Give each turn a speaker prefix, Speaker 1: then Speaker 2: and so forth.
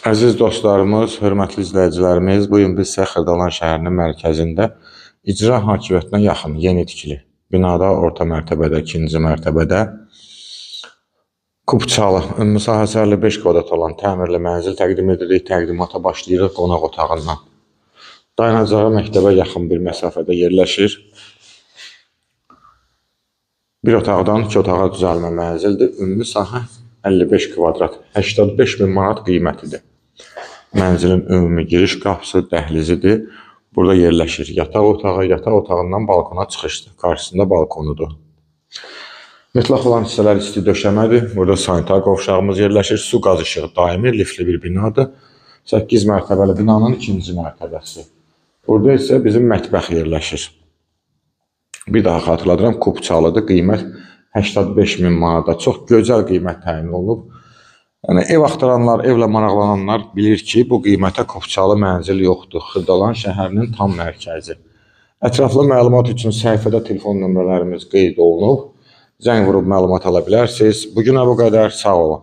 Speaker 1: Əziz dostlarımız, hörmətli izləyicilərimiz, bugün biz Xırdalan şəhərinin mərkəzində icra hakimiyyətinə yaxın, yeni tikili binada orta mərtəbədə, ikinci mərtəbədə Kubçalı, ümumi sahəsi 55 kvadrat olan təmirli mənzil təqdim edirik. Təqdimata başlayırıq qonaq otağından. Dayanacağı məktəbə yaxın bir məsafədə yerləşir. Bir otaqdan iki otağa düzəlmə mənzildir. Ümumi sahə 55 kvadrat, 85 min manat qiymətidir. Mənzilin ümumi giriş qapısı, dəhlizidir. Burada yerləşir yataq otağı, yataq otağından balkona çıxışdır. Qarşısında balkonudur. Mütləq olan hissələr isti döşəmədir. Burada sanitar qovşağımız yerləşir. Su qaz işığı daimi lifli bir binadır. 8 mərtəbəli binanın ikinci mərtəbəsi. Burada isə bizim mətbəx yerləşir. Bir daha xatırladıram, Kubçalıdır. Qiymət 85 min manata. Çox gözəl qiymət təyin olunub. Yəni, ev axtaranlar, evlə maraqlananlar bilir ki, bu qiymətə Kubçalı mənzil yoxdur. Xırdalan şəhərinin tam mərkəzi. Ətraflı məlumat üçün səhifədə telefon nömrələrimiz qeyd olunub. Zəng vurub məlumat ala bilərsiniz. Bugünə bu qədər. Sağ olun.